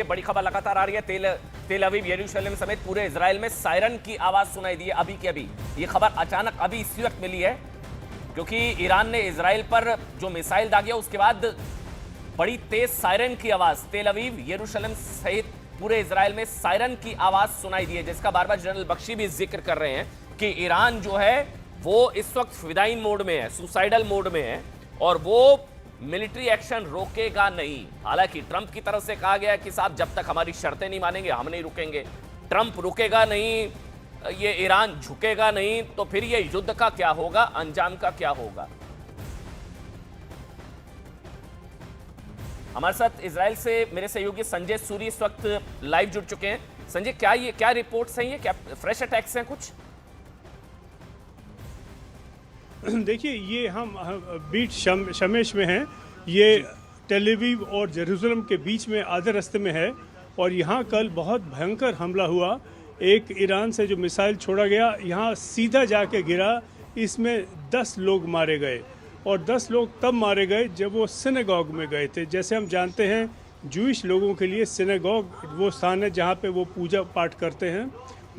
बड़ी खबर लगातार आ रही है। तेल अवीव, यरूशलेम समेत पूरे इजराइल में सायरन की आवाज सुनाई दी है अभी के अभी। ये खबर अचानक अभी इसी वक्त मिली है क्योंकि ईरान ने इजराइल पर जो मिसाइल दागिया उसके बाद बड़ी तेज सायरन की आवाज तेल अवीव, यरूशलेम सहित पूरे इजराइल में सायरन की आवाज सुनाई दी है, जिसका बार बार जनरल बख्शी भी जिक्र कर रहे हैं कि ईरान जो है वो इस वक्त फिदाइन मोड में है, सुसाइडल मोड में है और वो मिलिट्री एक्शन रोकेगा नहीं। हालांकि ट्रंप की तरफ से कहा गया है कि साहब जब तक हमारी शर्तें नहीं मानेंगे हम नहीं रुकेंगे। ट्रंप रुकेगा नहीं, ये ईरान झुकेगा नहीं, तो फिर ये युद्ध का क्या होगा, अंजाम का क्या होगा। हमारे साथ इजराइल से मेरे सहयोगी संजय सूरी इस वक्त लाइव जुड़ चुके हैं। संजय, क्या रिपोर्ट्स हैं, ये क्या फ्रेश अटैक्स हैं कुछ? देखिए, ये हम बीट शमेश में हैं। ये टेल अवीव और जेरूसलम के बीच में आधे रास्ते में है और यहाँ कल बहुत भयंकर हमला हुआ। एक ईरान से जो मिसाइल छोड़ा गया यहाँ सीधा जाके गिरा, इसमें 10 लोग मारे गए और 10 लोग तब मारे गए जब वो सिनेगॉग में गए थे। जैसे हम जानते हैं जूइश लोगों के लिए सिनेगॉग वो स्थान है जहाँ पे वो पूजा पाठ करते हैं,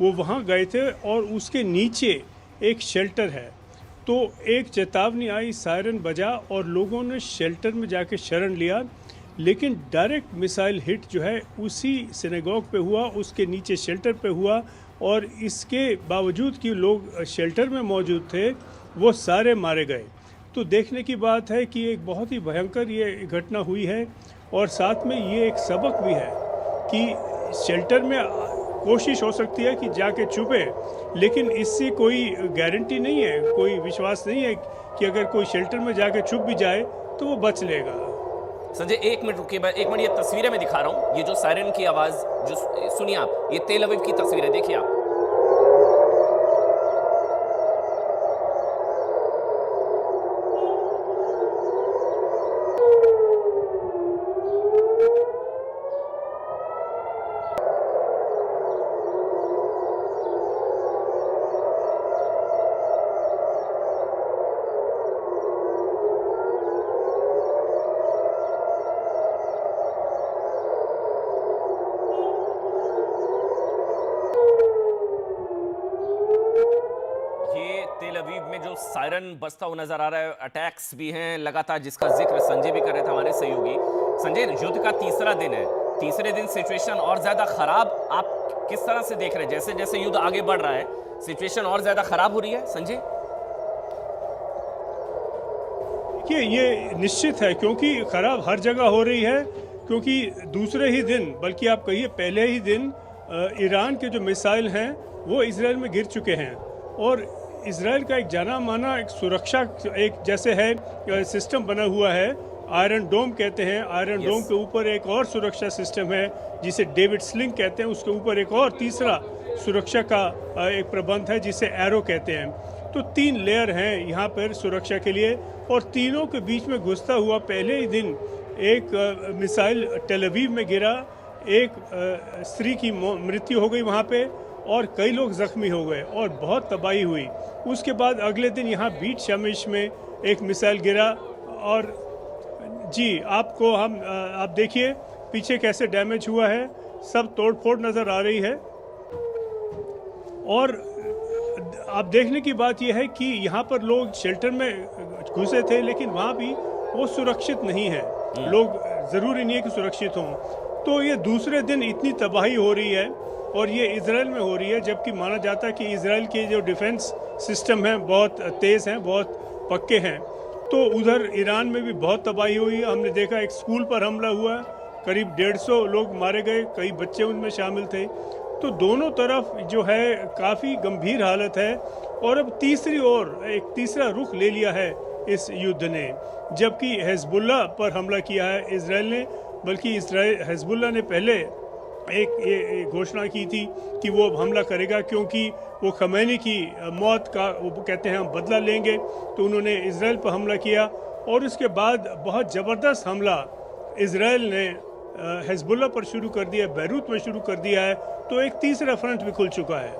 वो वहाँ गए थे और उसके नीचे एक शेल्टर है। तो एक चेतावनी आई, सायरन बजा और लोगों ने शेल्टर में जाके शरण लिया, लेकिन डायरेक्ट मिसाइल हिट जो है उसी सिनेगॉग पे हुआ, उसके नीचे शेल्टर पे हुआ और इसके बावजूद कि लोग शेल्टर में मौजूद थे वो सारे मारे गए। तो देखने की बात है कि एक बहुत ही भयंकर ये घटना हुई है और साथ में ये एक सबक भी है कि शेल्टर में कोशिश हो सकती है कि जाके छुपे, लेकिन इससे कोई गारंटी नहीं है, कोई विश्वास नहीं है कि अगर कोई शेल्टर में जाके छुप भी जाए तो वो बच लेगा। संजय, एक मिनट रुकिए, एक मिनट, ये तस्वीरें मैं दिखा रहा हूँ। ये जो सायरन की आवाज जो सुनिए आप, ये तेल अवीव की तस्वीर है, देखिए आप। तेल अवीव में जो सायरन बजता हुआ नजर आ रहा है, अटैक्स भी हैं लगातार, जिसका जिक्र संजय भी कर रहे थे हमारे सहयोगी। संजय, युद्ध का तीसरा दिन है, तीसरे दिन सिचुएशन और ज्यादा खराब आप किस तरह से देख रहे हैं? जैसे जैसे युद्ध आगे बढ़ रहा है सिचुएशन और ज्यादा खराब हो रही है संजय? देखिए, ये निश्चित है क्योंकि खराब हर जगह हो रही है, क्योंकि दूसरे ही दिन, बल्कि आप कहिए पहले ही दिन ईरान के जो मिसाइल हैं वो इजराइल में गिर चुके हैं और इजराइल का एक जाना माना एक सुरक्षा एक जैसे है सिस्टम बना हुआ है, आयरन डोम कहते हैं। आयरन डोम के ऊपर एक और सुरक्षा सिस्टम है जिसे डेविड स्लिंग कहते हैं, उसके ऊपर एक और तीसरा सुरक्षा का एक प्रबंध है जिसे एरो कहते हैं। तो 3 लेयर हैं यहाँ पर सुरक्षा के लिए और तीनों के बीच में घुसता हुआ पहले ही दिन एक मिसाइल टेल अवीव में गिरा, एक स्त्री की मृत्यु हो गई वहाँ पे और कई लोग जख्मी हो गए और बहुत तबाही हुई। उसके बाद अगले दिन यहाँ बीट शमेश में एक मिसाइल गिरा और जी आपको आप देखिए पीछे कैसे डैमेज हुआ है, सब तोड़फोड़ नज़र आ रही है। और आप देखने की बात यह है कि यहाँ पर लोग शेल्टर में घुसे थे लेकिन वहाँ भी वो सुरक्षित नहीं है, लोग ज़रूरी नहीं है कि सुरक्षित हों। तो ये दूसरे दिन इतनी तबाही हो रही है और ये इजराइल में हो रही है, जबकि माना जाता है कि इजराइल के जो डिफेंस सिस्टम हैं बहुत तेज़ हैं, बहुत पक्के हैं। तो उधर ईरान में भी बहुत तबाही हुई। हमने देखा एक स्कूल पर हमला हुआ, करीब 150 लोग मारे गए, कई बच्चे उनमें शामिल थे। तो दोनों तरफ जो है काफ़ी गंभीर हालत है और अब तीसरी ओर एक तीसरा रुख ले लिया है इस युद्ध ने, जबकि हिजबुल्लाह पर हमला किया है इजराइल ने, बल्कि हिजबुल्लाह ने पहले एक घोषणा की थी कि वो हमला करेगा क्योंकि वो खमैनी की मौत का वो कहते हैं हम बदला लेंगे। तो उन्होंने इजराइल पर हमला किया और उसके बाद बहुत ज़बरदस्त हमला इजराइल ने हिजबुल्लाह पर शुरू कर दिया, बैरूत में शुरू कर दिया है। तो एक तीसरा फ्रंट भी खुल चुका है।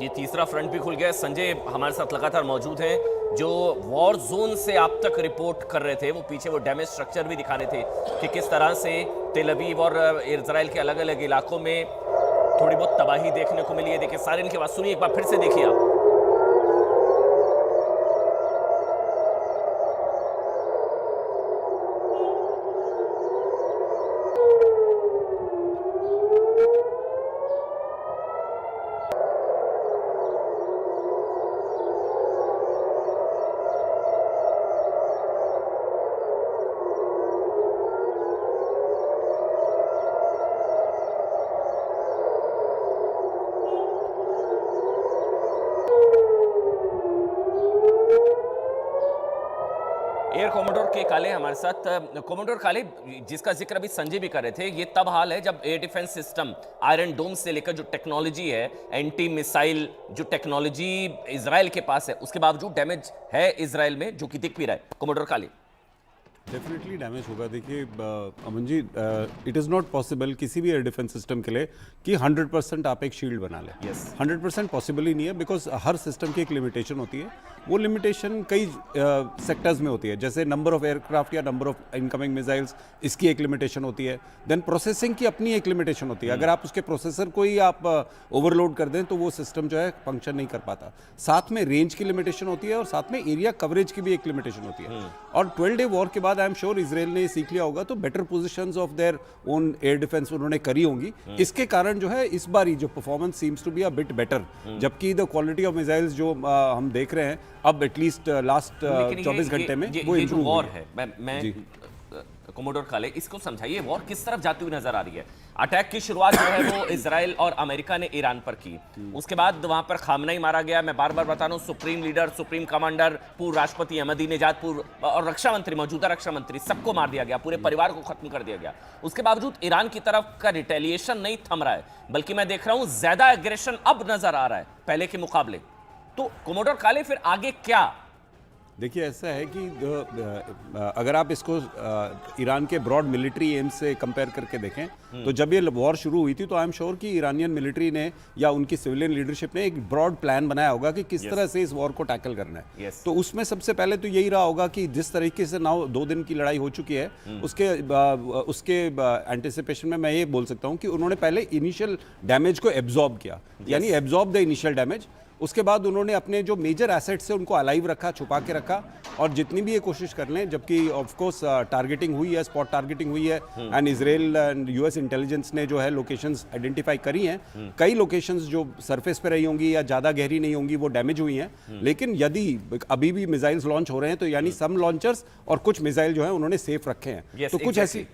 ये तीसरा फ्रंट भी खुल गया। संजय हमारे साथ लगातार मौजूद हैं, जो वॉर जोन से आप तक रिपोर्ट कर रहे थे, वो पीछे वो डैमेज स्ट्रक्चर भी दिखा रहे थे कि किस तरह से तेल अवीव और इजराइल के अलग अलग इलाकों में थोड़ी बहुत तबाही देखने को मिली है। देखिए सायरन की आवाज सुनिए, एक बार फिर से देखिए आप। एयर कोमोडोर के काले हमारे साथ। कोमोडोर काले, जिसका जिक्र अभी संजय भी कर रहे थे, ये तब हाल है जब एयर डिफेंस सिस्टम आयरन डोम से लेकर जो टेक्नोलॉजी है, एंटी मिसाइल जो टेक्नोलॉजी इजराइल के पास है, उसके बावजूद डैमेज है इजराइल में, जो कि दिख भी रहा है। कोमोडोर काले, डेफिनेटली डैमेज होगा। देखिए Aman ji, it is not possible किसी भी एयर डिफेंस सिस्टम के लिए कि 100% आप एक शील्ड बना लें। Yes. 100% पॉसिबल ही नहीं है, बिकॉज हर सिस्टम की एक लिमिटेशन होती है। वो लिमिटेशन कई सेक्टर्स में होती है, जैसे नंबर ऑफ एयरक्राफ्ट या नंबर ऑफ इनकमिंग मिसाइल्स, इसकी एक लिमिटेशन होती है। देन प्रोसेसिंग की अपनी एक लिमिटेशन होती है। अगर आप उसके प्रोसेसर को ही आप ओवरलोड कर दें तो वो सिस्टम जो है फंक्शन नहीं कर पाता। साथ में रेंज की लिमिटेशन होती है और साथ में एरिया कवरेज की भी एक लिमिटेशन होती है। और 12 डे वॉर के बाद आई एम श्योर इजराइल ने सीख लिया होगा, तो better positions of their own air defence उन्होंने करी होंगी। इसके कारण जो है इस बार जो performance seems to be a bit better, जबकि द क्वालिटी ऑफ मिसाइल्स जो हम देख रहे हैं अब एटलीस्ट लास्ट 24 घंटे में वो ये जो इम्प्रूव वॉर है, मैं कोमोडोर काले, इसको समझाइए, वॉर किस तरफ जाती हुई नजर आ रही है? अटैक की शुरुआत जो है वो इजराइल और अमेरिका ने ईरान पर की, उसके बाद वहां पर खामनेई मारा गया। मैं बार बार बता रहा हूं, सुप्रीम लीडर, सुप्रीम कमांडर, पूर्व राष्ट्रपति अहमदीनेजाद, पूर्व और रक्षा मंत्री, मौजूदा रक्षा मंत्री, सबको मार दिया गया, पूरे परिवार को खत्म कर दिया गया। उसके बावजूद ईरान की तरफ का रिटेलिएशन नहीं थम रहा है, बल्कि मैं देख रहा हूं ज्यादा एग्रेशन अब नजर आ रहा है पहले के मुकाबले। तो कोमोडोर काले, फिर आगे क्या? देखिए ऐसा है कि अगर आप इसको ईरान के ब्रॉड मिलिट्री एम से कंपेयर करके देखें, तो जब ये वॉर शुरू हुई थी तो आई एम श्योर कि ईरानियन मिलिट्री ने या उनकी सिविलियन लीडरशिप ने एक ब्रॉड प्लान बनाया होगा कि किस तरह से इस वॉर को टैकल करना है। तो उसमें सबसे पहले तो यही रहा होगा कि जिस तरीके से नाउ 2 दिन की लड़ाई हो चुकी है, उसके एंटिसिपेशन में मैं ये बोल सकता हूँ कि उन्होंने पहले इनिशियल डैमेज को एब्जॉर्ब किया, यानी एब्जॉर्ब द इनिशियल डैमेज। उसके बाद उन्होंने अपने जो मेजर एसेट्स से उनको अलाइव रखा, छुपा के रखा, और जितनी भी ये कोशिश कर लें, जबकि ऑफ कोर्स टारगेटिंग हुई है, स्पॉट टारगेटिंग हुई है, and Israel and US intelligence ने जो है लोकेशंस आइडेंटिफाई करी हैं। कई लोकेशंस जो सरफेस पे रही होंगी या ज़्यादा गहरी नहीं होंगी वो डैमेज हुई हैं, लेकिन यदि अभी भी मिसाइल्स लॉन्च हो रहे हैं तो यानी सम लॉन्चर्स और कुछ मिसाइल जो है उन्होंने सेफ रखे हैं। तो कुछ ऐसी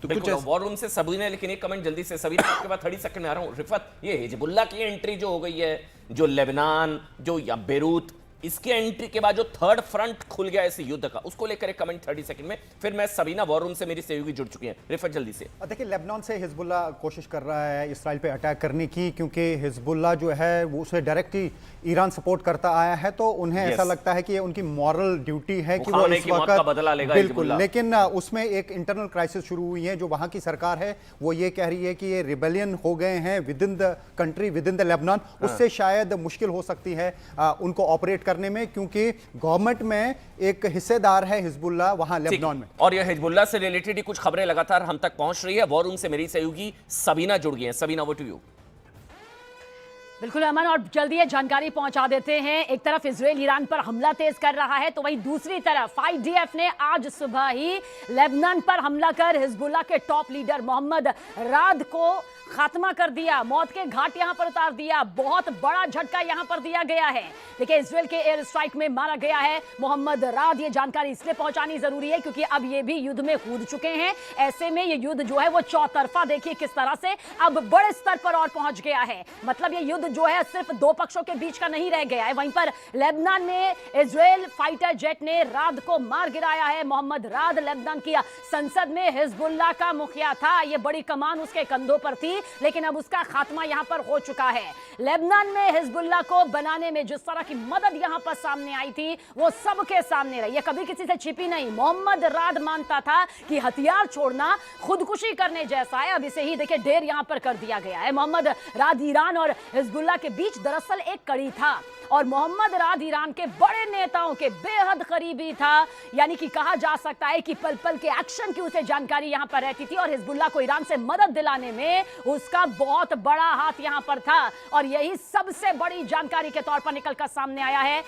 वॉर रूम से सबीना, लेकिन एक कमेंट जल्दी से सबीना, आपके बाद 30 सेकंड में आ रहा हूं। रिफत, ये हिजबुल्लाह की एंट्री जो हो गई है, जो लेबनान, जो या बेरूत, इसकी एंट्री के बाद जो थर्ड फ्रंट खुल गया इस युद्ध का, उसको लेकर एक कमेंट 30 सेकंड में, फिर मैं सबीना वॉर रूम से मेरी सहयोगी जुड़ चुकी हैं। रिफत जल्दी से। देखिए, लेबनान से हिजबुल्ला कोशिश कर रहा है इसराइल पे अटैक करने की, क्योंकि हिजबुल्ला जो है वो उसे डायरेक्टली ईरान सपोर्ट करता आया है, तो उन्हें ऐसा लगता है कि ये उनकी मॉरल ड्यूटी है कि वो इस वक्त बदला लेगा। बिल्कुल, लेकिन उसमें एक इंटरनल क्राइसिस शुरू हुई है। जो वहां की सरकार है वो ये कह रही है कि ये रिबेलियन हो गए हैं with in the country, with in the Lebanon. उससे शायद मुश्किल हो सकती है उनको ऑपरेट करने में, क्योंकि गवर्नमेंट में एक हिस्सेदार है हिजबुल्लाह वहां लेबनान में। और यह हिजबुल्लाह से रिलेटेड ही कुछ खबरें लगातार हम तक पहुंच रही है। वॉर रूम से मेरी सहयोगी सबीना जुड़ गई हैं। सबीना, वो टू यू। बिल्कुल अमन, और जल्दी ये जानकारी पहुंचा देते हैं। एक तरफ इजराइल ईरान पर हमला तेज कर रहा है, तो वहीं दूसरी तरफ IDF ने आज सुबह ही लेबनान पर हमला कर हिजबुल्लाह के टॉप लीडर मोहम्मद राद को खात्मा कर दिया, मौत के घाट यहां पर उतार दिया। बहुत बड़ा झटका यहां पर दिया गया है। देखिए, इजराइल के एयर स्ट्राइक में मारा गया है मोहम्मद राद। ये जानकारी इसलिए पहुंचानी जरूरी है क्योंकि अब ये भी युद्ध में कूद चुके हैं। ऐसे में ये युद्ध जो है वो चौतरफा, देखिए किस तरह से अब बड़े स्तर पर और पहुंच गया है। मतलब ये युद्ध जो है सिर्फ 2 पक्षों के बीच का नहीं रह गया है। वहीं पर लेबनान में इजराइल फाइटर जेट ने राद को मार गिराया है। मोहम्मद राद लेबनान की संसद में हिजबुल्लाह का मुखिया था। ये बड़ी कमान उसके कंधों पर थी, लेकिन अब उसका खात्मा यहां पर हो चुका है। लेबनान में हिजबुल्लाह को बनाने में जिस तरह की मदद यहां पर सामने आई थी वो सबके सामने रही है, कभी किसी से छिपी नहीं। मोहम्मद राद मानता था कि हथियार छोड़ना खुदकुशी करने जैसा है। अब इसे ही देखिए ढेर यहां पर कर दिया गया है। मोहम्मद राद ईरान और हिजबुल्लाह हिजबुल्लाह के बीच दरअसल एक कड़ी था और मोहम्मद राद ईरान के बड़े नेताओं के बेहद करीबी था, यानी कि कहा जा सकता है कि पल पल के एक्शन की उसे जानकारी यहां पर रहती थी और हिजबुल्लाह को ईरान से मदद दिलाने में उसका बहुत बड़ा हाथ यहां पर था और यही सबसे बड़ी जानकारी के तौर पर निकलकर सामने आया है।